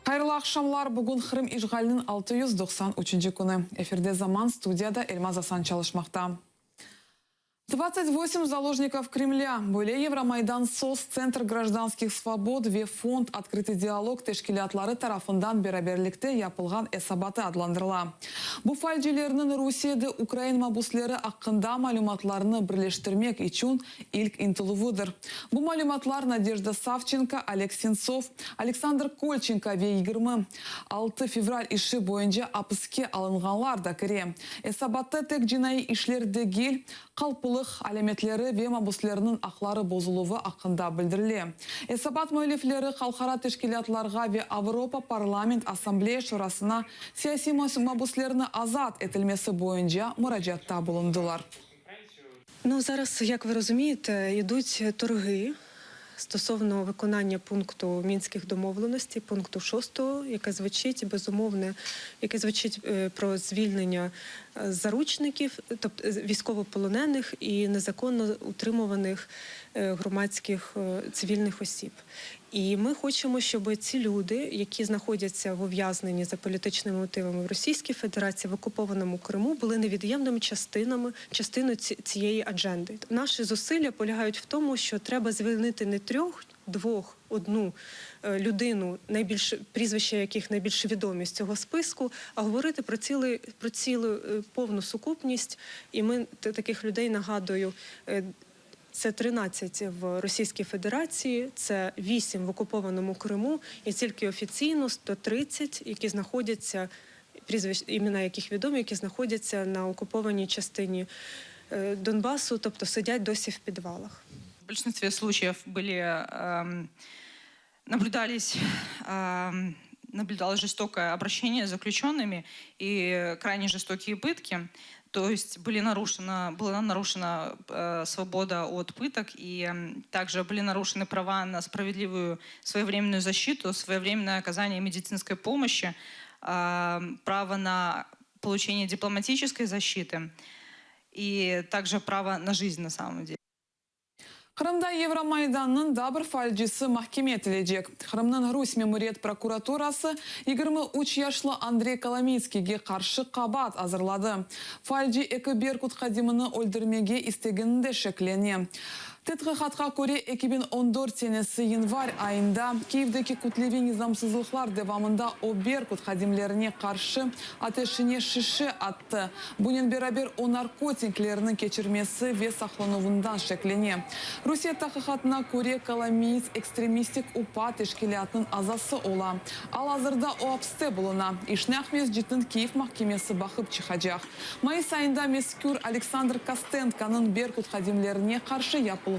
Хайырлы акшамлар, бүгін Қырым ишгалінің 693 күні. Эфирде «Заман», студияда Эльмаз Асан çalışmakta. 28 заложников Кремля. Более Евромайдан СОС, Центр гражданских свобод ве фонд «Открытый диалог» тешкилатлары тарафындан бераберликте япылған эсабаты адландырыла. Бу фальжилерінің Русияда Украин мабуслері аққында малюматларыны бірлештірмек için ilk интылывыдыр. Бу малюматлар Надежда Савченко, Олег Сенцов, Александр Кольченко ве 26 февраль иши бойынша апыске алынғанлар да кіре. Эсабаты тек жинайы ишлерде гел, қалпылық алеметлері ве мабуслерінің ақлары бозылуы ақында білдіріле. Эсабат мөйлефлері қалқара тешкилатларға ве Авропа парламент ассамблея шурасына сияси мабуслеріні азат етілмесі бойынша мұражатта болындылар. Зараз, як ви розумієте, йдуть торги стосовно виконання пункту Мінських домовленостей, пункту 6, яке звучить безумовне, яке звучить про звільнення заручників, тобто військовополонених і незаконно утримуваних громадських цивільних осіб. І ми хочемо, щоб ці люди, які знаходяться в ув'язненні за політичними мотивами в Російській Федерації, в окупованому Криму, були невід'ємними частиною цієї адженди. Наші зусилля полягають в тому, що треба звільнити не 3, 2, 1 людину, прізвища яких найбільш відомі з цього списку, а говорити про цілу повну сукупність. І ми таких людей, нагадую, це 13 в Російській Федерації, це 8 в окупованому Криму і тільки офіційно 130, які знаходяться, імена яких відомі, які знаходяться на окупованій частині Донбасу, тобто сидять досі в підвалах. В большинстве случаев наблюдалось жестокое обращение с заключенными и крайне жестокие пытки. То есть была нарушена свобода от пыток, и также были нарушены права на справедливую своевременную защиту, своевременное оказание медицинской помощи, право на получение дипломатической защиты и также право на жизнь на самом деле. Қырымда Евромайданның дабыр фальжisi mahkeme etilecek. Қырымның Русь мемориет прокуратурасы 23 яшлы Андрей Коломийскийге қаршы қабат азырлады. Фальжи екі Беркут Хадимыны өлдірмеге істегенінде шеклене. Тетқиқатқа көре 2014 сенесі январь айында Киевдегі күтлеве низамсызлықлар девамында о Беркут Хадимлеріне қаршы атешіне шиші атты. Бұнен берабер о наркотиклерінің кечірмесі ве сақлануындан шеклене. Русия тақиқатына көре Коломиец экстремистик упа тешкилятның азасы ола. Ал азырда о апсте болуна. Ишнақ мез жетін Киев махкемесі бақып чықажақ. Майыс айында мескүр Александр Костенконың Беркут Хадимлеріне қаршы япылған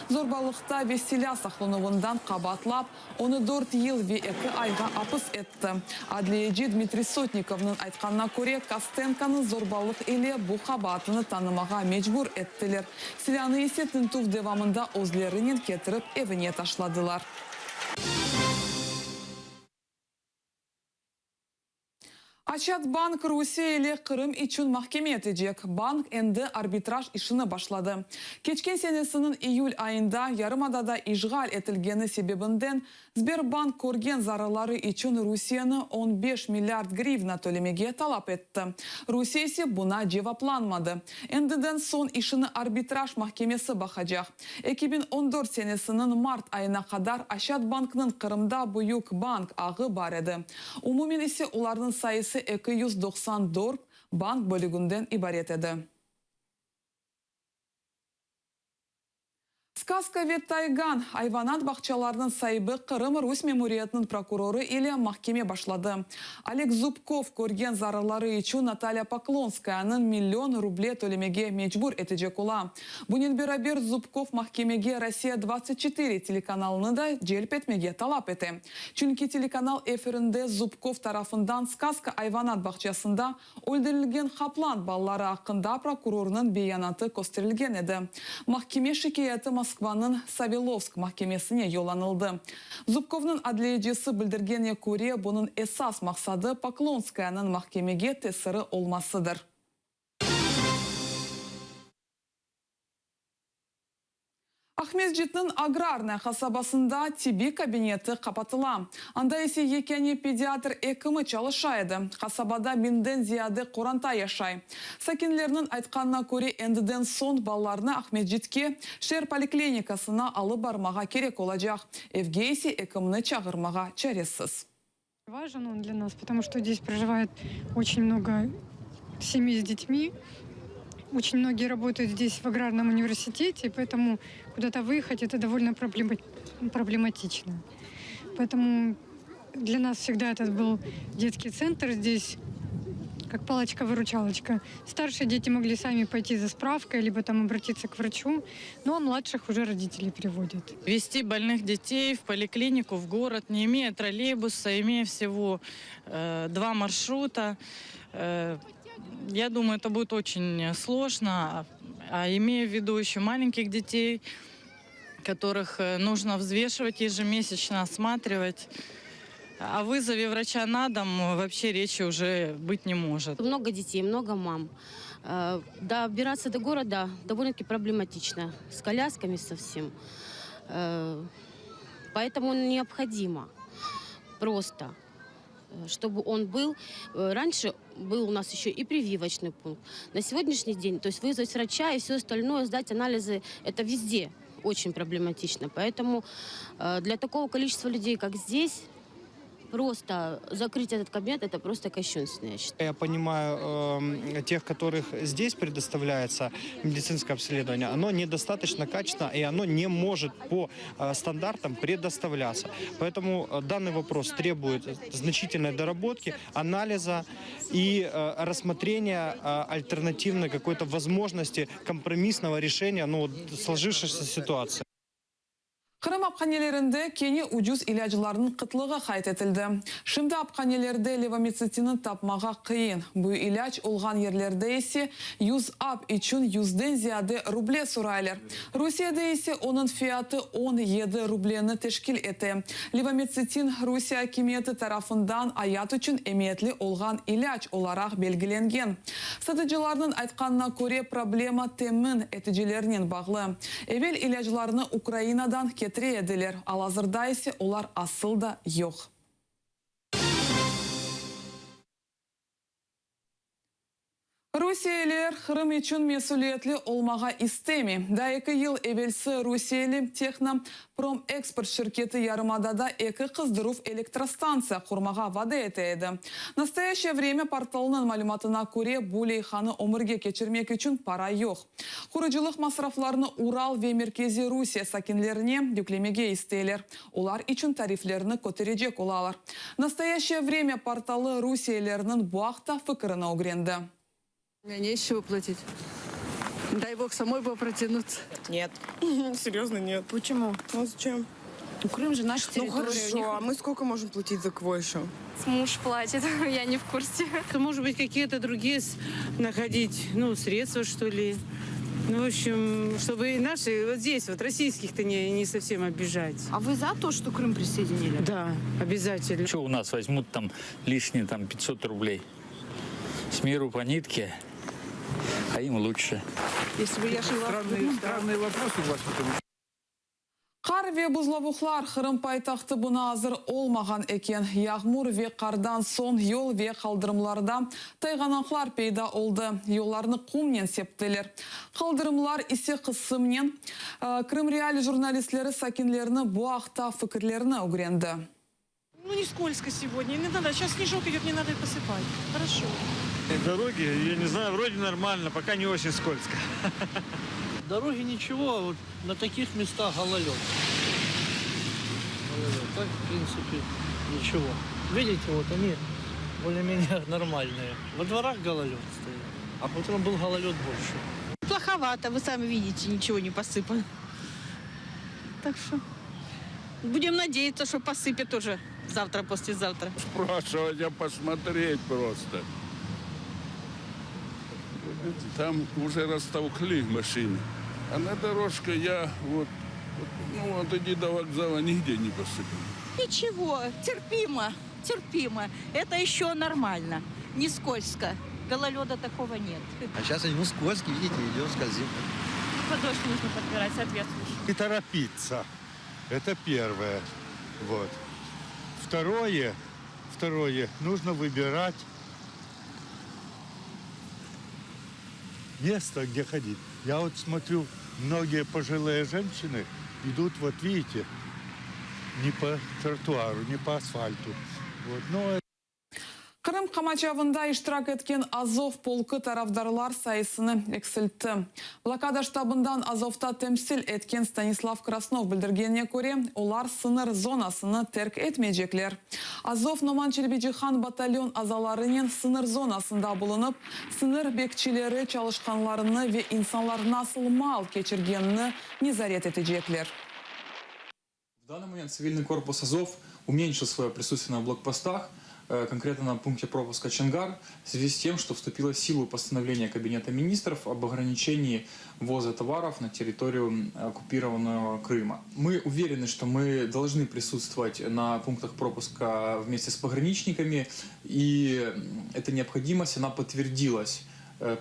зорбалықта веселя сақлануындан қабатлап, оны 4 ел ве 2 айға апыс етті. Адлиеджи Дмитрий Сотниковның айтқанына көре Костенконың зорбалық еле бұл қабатыны танымаға мечбур еттілер. Селяны есе тінтув девамында өзлерінен кетіріп евіне ташладылар. Ачат банк Русия или Кырым için mahkeme etecek. Bank endi arbitraj işini başladı. Geçken senesinin iyul ayında Yarımada'da işgal etilgeni sebebinden Sberbank körgen zararları için Rusya'nı 15 milyar grivna tölemege talep etti. Rusya ise buna cevaplanmadı. Endiden son işini arbitraj mahkemesi bakacak. 2014 senesinin Mart ayına kadar Ачат Bank'ın Kırım'da büyük bank ağı var idi. Umumen ise onların sayısı 294 bank bölüğünden ibaret edi. Сказка вет Тайган, Айванат бақчаларының сайбы Қырым Русь мемориетінің прокуроры или mahkeme başladı. Олег Зубков көрген зарарлары için Наталья Поклонскаяның $1 миллион төлемеге мecbur etecek ola. Bunun beraber Zubkov mahkemege Россия 24 telekanalını da celp etmege talep etti. Çünkü telekanal efirinde Zubkov tarafından Сказка Ayvanat bahçesinde öldürülgen Kaplan balları hakkında prokurorunun beyanatı gösterilgen edi. Mahkeme şikayeti Moskva'nın Savilovsk mahkemesine yollanıldı. Zubkov'un adliyecisi bildirgene göre bunun esas maksadı Poklonskaya'nın mahkemege tesiri olmasıdır. Ахмезжитнің аграрная хасабасында тиби кабинеті қапатыла. Анда есе екені педиатр екімі чалышайды. Хасабада бинден зияды қоранта яшай. Сакинлерінің айтқанына көре әндіден сон балаларына Ахмезжитке шер поликлиникасына алып бармаға керек олacak. Evге есе екіміні чағырмаға чаресіз. Важен он для нас, потому что здесь проживает очень много семей с детьми. Очень многие работают здесь в аграрном университете, поэтому куда-то выехать это довольно проблематично. Поэтому для нас всегда этот был детский центр здесь, как палочка-выручалочка. Старшие дети могли сами пойти за справкой, либо там обратиться к врачу, ну а младших уже родители приводят. Везти больных детей в поликлинику, в город, не имея троллейбуса, имея всего 2 маршрута, я думаю, это будет очень сложно, а имея в виду еще маленьких детей, которых нужно взвешивать ежемесячно, осматривать, о вызове врача на дом вообще речи уже быть не может. Много детей, много мам. Добираться до города довольно-таки проблематично, с колясками совсем. Поэтому необходимо просто, чтобы он был. Раньше был у нас еще и прививочный пункт. На сегодняшний день, то есть вызвать врача и все остальное, сдать анализы, это везде очень проблематично. Поэтому для такого количества людей, как здесь, просто закрыть этот кабинет, это просто кощунственно, я считаю. Я понимаю, тех, которых здесь предоставляется медицинское обследование, оно недостаточно качественно, и оно не может по стандартам предоставляться. Поэтому данный вопрос требует значительной доработки, анализа и рассмотрения альтернативной какой-то возможности компромиссного решения сложившейся ситуации. Kırım apxanelerinde keni ucuz ilacılarının kıtlığı qayt etildi. Şimdi apxanelerde levomitsitini tapmağa kıyın. Bu ilaç olğan yerlerde ise 100 ap için 100'den ziyade ruble suraylar. Rusiyada ise onun fiyatı 17 rubleni teşkil etti. Levomitsitin Rusiya hakimiyeti tarafından hayat için emniyetli olğan ilaç olarak belgilengen. Satıcılarının aytqanına göre problema temin eticilerinin bağlı. Evvel ilaclarını Ukraynadan edilir. Al-hazırda ise onlar asıl da yok. Rusiyalılar Kırım için mesuliyetli olmağa istemi. Da 2 yıl evvelsi Rusiyalı Texnoprom Export şirketi Yarımada'da 2 kızdıruf elektrostansiya kurmağa vada eteydi. Nastoящее время portalının malumatına göre bu leyhanı omurga geçirmek için para yok. Kuruculuk masraflarını Ural ve Merkezi Rusya sakinlerine yüklemeye isteyler. Onlar için tariflerini kötürecek olalar. Nastoящее время portalı Rusiyalılarının bu hafta fikrini öğrendi. Мне не из чего платить. Дай бог самой бы протянуться. Нет. Серьезно, нет. Почему? Ну зачем? Ну, Крым же наша Ну территория. хорошо, а мы сколько можем платить за КВО еще? Муж платит, я не в курсе. Может быть, какие-то другие находить, средства, что ли. В общем, чтобы и наши, вот здесь, вот российских-то не совсем обижать. А вы за то, что Крым присоединили? Да, обязательно. Что у нас возьмут там лишние 500 рублей? С миру по нитке, а им лучше. Если бы я жила... Странный вопрос у вас. Kar ve buzlavuqlar Kırım paytaxtı buna hazır olmagan eken. Yağmur ve kardan son yol ve kaldırımlarda tayganaklar peyda oldu. Yollarını kumnen septiler. Kaldırımlar ise kısımnen Kırım Real jurnalistleri sakinlerini bu hafta fikirlerini öğrendi. Не скользко сегодня, не надо, сейчас снежок идет, не надо посыпать. Хорошо. Дороги, я не знаю, вроде нормально, пока не очень скользко. Дороги ничего, вот на таких местах гололед. Так, в принципе, ничего. Видите, вот они более-менее нормальные. Во дворах гололед стоит, а утром был гололед больше. Плоховато, вы сами видите, ничего не посыпано. Так что будем надеяться, что посыпят уже завтра-послезавтра. Спрашивать, а посмотреть просто. Там уже растолкли машины. А на дорожке я от иди до вокзала нигде не посыпал. Ничего, терпимо. Это еще нормально, не скользко. Гололеда такого нет. А сейчас они скользкие, видите, идем, скользим. подошву нужно подбирать соответствующие. И торопиться. Это первое. Вот. Второе, нужно выбирать место, где ходить. Я вот смотрю, многие пожилые женщины идут, вот видите, не по тротуару, не по асфальту. Вот. Но Кырым камачавында иштирак эткен Азов полкы тарафдарлар сайысыны эксилтті. Блокада штабындан Азовта темсил эткен Станислав Краснов білдіргеніне көре, олар сыныр зонасыны терк этмейджеклер. Азов Номан Челбеджихан батальон азаларынен сыныр зонасында булынып, сыныр бекчилері çalışkanlarını ve insanlar nasıl mal keçirгенini незарет этежеклер. В данный момент цивильный корпус Азов уменьшил свое присутствие на блокпостах, конкретно на пункте пропуска Чангар, в связи с тем, что вступило в силу постановление Кабинета министров об ограничении ввоза товаров на территорию оккупированного Крыма. Мы уверены, что мы должны присутствовать на пунктах пропуска вместе с пограничниками, и эта необходимость, она подтвердилась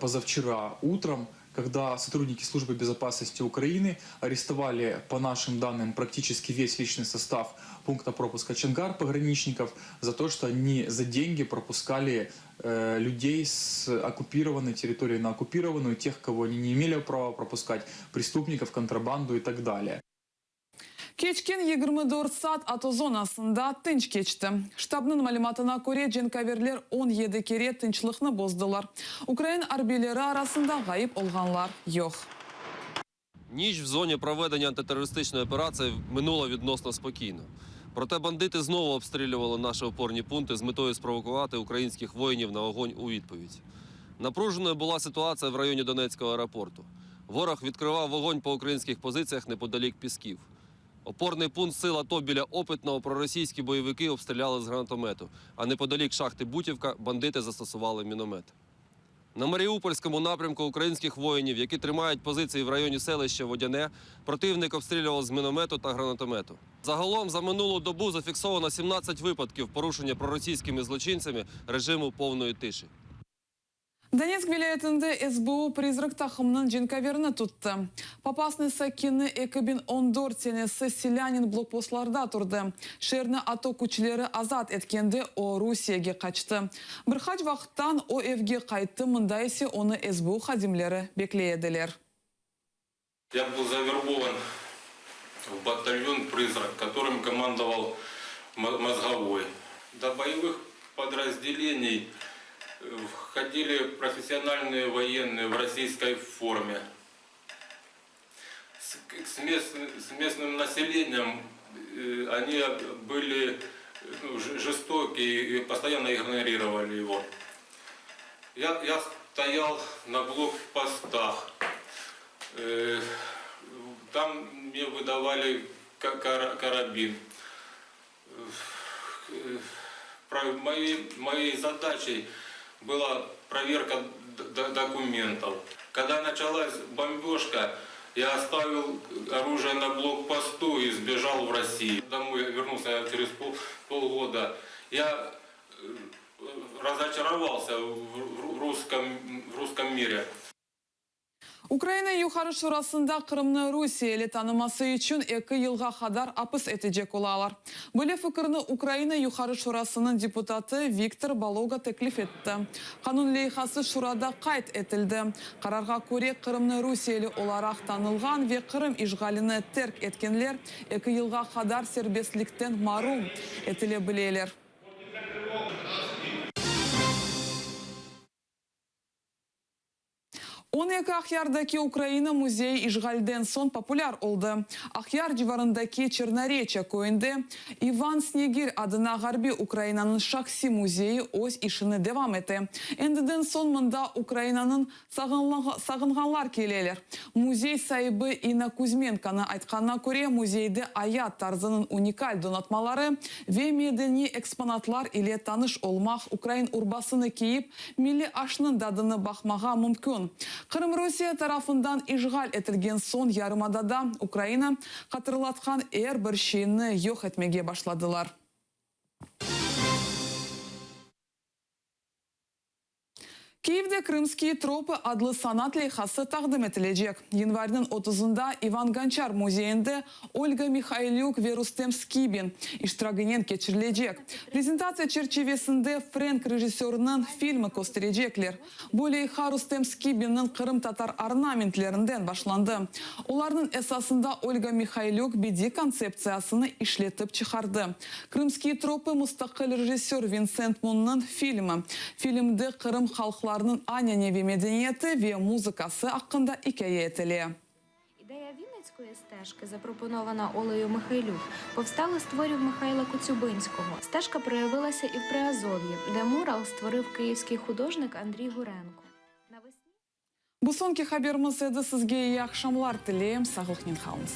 позавчера утром, когда сотрудники Службы безопасности Украины арестовали, по нашим данным, практически весь личный состав пункта пропуска Чангар пограничников за то, что они за деньги пропускали людей с оккупированной территории на оккупированную, тех, кого они не имели права пропускать, преступников, контрабанду и так далее. Кечкен 24 saat атозонасында тынч кечті. Штабның малиматына көре женкаверлер 17 кере тынчлықны боздылар. Украин арбилері арасында ғайып олғанлар йох. Ніч в зоні проведення антитерористичної операції минула відносно спокійно. Проте бандити знову обстрілювали наші опорні пункти з метою спровокувати українських воїнів на вогонь у відповідь. Напруженою була ситуація в районі Донецького аеропорту. Ворог відкривав вогонь по українських позиціях неподалік Пісків. Опорний пункт сил АТО біля Опитного проросійські бойовики обстріляли з гранатомету, а неподалік шахти Бутівка бандити застосували міномет. На Маріупольському напрямку українських воїнів, які тримають позиції в районі селища Водяне, противник обстрілював з міномету та гранатомету. Загалом за минулу добу зафіксовано 17 випадків порушення проросійськими злочинцями режиму повної тиші. Донецк вилаятында СБУ призрак тахымның женкаверіні тұтты. Попасны сакины экібін 14 сенесі селянин блокпостларда тұрды. Шерні ато күчілері азат еткенде о Русияге қачты. Бірхач вақыттан о евге қайтты, мұндайсы оны СБУ хадимлері беклееділер. Я был завербован в батальон «Призрак», которым командовал Мозговой. До боевых подразделений входили профессиональные военные в российской форме. С местным населением они были жестокие и постоянно игнорировали его. Я стоял на блокпостах. Там мне выдавали карабин. Моей задачей была проверка документов. Когда началась бомбежка, я оставил оружие на блокпосту и сбежал в Россию. Домой вернулся через полгода. Я разочаровался в русском мире. Украина Юхары Шурасында Крымны Русия еле танымасы үшін 2 жылға қадар апыс етежек олалар. Бөле фікірні Украина Юхары Шурасының депутаты Виктор Балога теклиф етті. Қанун лейхасы Шурада қайт етілді. Қарарға көре Крымны Русия еле оларақ танылған ве Крым ишғаліні терк еткенлер 2 жылға қадар сербестліктен марум етіле білелер. Он екі Ахярдаки Украина музейі ишғалден сон популяр олды. Ахяр диварындаки Черноречья көйінде Иван Снегир адына Гарби Украинаның шақси музейі өз ішіні девам еті. Эндіден сон мында Украинаның сағынғанлар келелер. Музей сайыбы Ина Кузьменканы айтқанна көре музейді аят тарзының уникаль донатмалары ве медени экспонатлар иле таныш олмақ Украин урбасыны кейіп, милли ашның дадыны бақмаға мүмкін. Крым Русия тарafından işgal etilgen son yarımadada Ukraina hatırlatkan bir şeyini yok etmeye başladılar. Киевде крымские тропы адлы санат лейхасы тақдым етілежек. Январьдың 30-ында Иван Гончар музейінде Ольга Михайлюк ve Рустем Скибин иштирагинен кечирилежек. Презентация черчевесінде Фрэнк режиссерінің фильмі көстережеклер. Болейха Рустем Скибиннің Қырым татар орнаментлерінден башланды. Олардың эсасында Ольга Михайлюк биди концепциясыны ишлетіп чыхарды. Крымские тропы мустақил режиссер Винсент Мунның фильмі. Фильмде Қырым халқларының аняневі медениеті ве музыкасы ақында икая етілі. Ідея Вінницької стежки, запропонована Олею Михайлюк, повстала з творів Михайла Коцюбинського. Стежка проявилася і в Приазов'ї, де мурал створив київський художник Андрій Гуренко. Бусонки хабермыз еді сізге яқшамлар тілейм, сағылықнен қалыңыз.